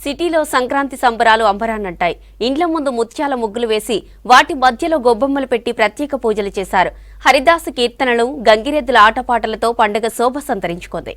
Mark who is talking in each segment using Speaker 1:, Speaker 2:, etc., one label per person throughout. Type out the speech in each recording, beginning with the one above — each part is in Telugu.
Speaker 1: సిటీలో సంక్రాంతి సంబరాలు అంబరాన్నంటాయి. ఇండ్ల ముందు ముత్యాల ముగ్గులు వేసి వాటి మధ్యలో గొబ్బెమ్మలు పెట్టి ప్రత్యేక పూజలు చేశారు. హరిదాసు కీర్తనలు, గంగిరెద్దుల ఆటపాటలతో పండుగ శోభ సంతరించుకుంది.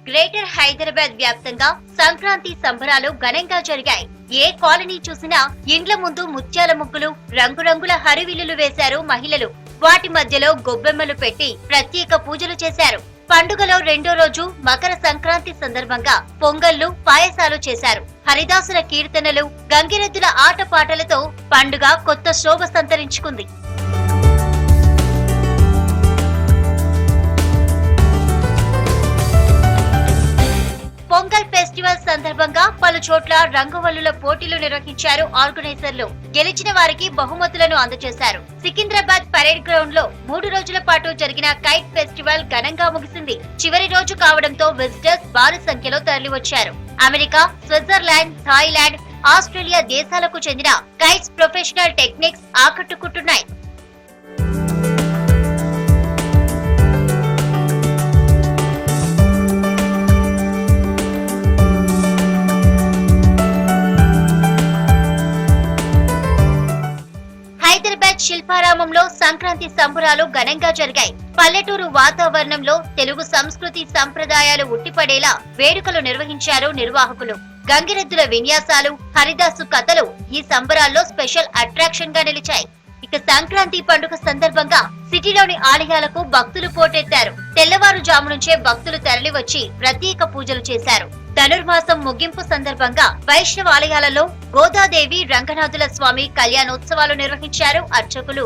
Speaker 2: గ్రేటర్ హైదరాబాద్ వ్యాప్తంగా సంక్రాంతి సంబరాలు ఘనంగా జరిగాయి. ఏ కాలనీ చూసినా ఇండ్ల ముందు ముత్యాల ముగ్గులు, రంగురంగుల హరివిల్లులు వేశారు మహిళలు. వాటి మధ్యలో గొబ్బెమ్మలు పెట్టి ప్రత్యేక పూజలు చేశారు. పండుగలో రెండో రోజు మకర సంక్రాంతి సందర్భంగా పొంగళ్లు, పాయసాలు చేశారు. హరిదాసుల కీర్తనలు, గంగిరెద్దుల ఆటపాటలతో పండుగ కొత్త శోభ సంతరించుకుంది. పొంగల్ ఫెస్టివల్ సందర్భంగా పలు చోట్ల రంగువల్లుల పోటీలు నిర్వహించారు ఆర్గనైజర్లు. గెలిచిన వారికి బహుమతులను అందజేశారు. సికింద్రాబాద్ పరేడ్ గ్రౌండ్ లో 3 రోజుల పాటు జరిగిన కైట్ ఫెస్టివల్ ఘనంగా ముగిసింది. చివరి రోజు కావడంతో విజిటర్స్ భారీ సంఖ్యలో తరలివచ్చారు. అమెరికా, స్విట్జర్లాండ్, థాయిలాండ్, ఆస్ట్రేలియా దేశాలకు చెందిన కైట్స్ ప్రొఫెషనల్ టెక్నిక్స్ ఆకట్టుకుంటున్నాయి. హైదరాబాద్ శిల్పారామంలో సంక్రాంతి సంబరాలు ఘనంగా జరిగాయి. పల్లెటూరు వాతావరణంలో తెలుగు సంస్కృతి సంప్రదాయాలు ఉట్టిపడేలా వేడుకలు నిర్వహించారు నిర్వాహకులు. గంగిరెద్దుల విన్యాసాలు, హరిదాసు కథలు ఈ సంబరాల్లో స్పెషల్ అట్రాక్షన్ గా నిలిచాయి. ఇక సంక్రాంతి పండుగ సందర్భంగా సిటీలోని ఆలయాలకు భక్తులు పోటెత్తారు. తెల్లవారుజాము నుంచే భక్తులు తరలివచ్చి ప్రత్యేక పూజలు చేశారు. ధనుర్మాసం ముగింపు సందర్భంగా వైష్ణవ ఆలయాలలో గోదాదేవి, రంగనాథుల స్వామి కళ్యాణోత్సవాలు నిర్వహించారు అర్చకులు.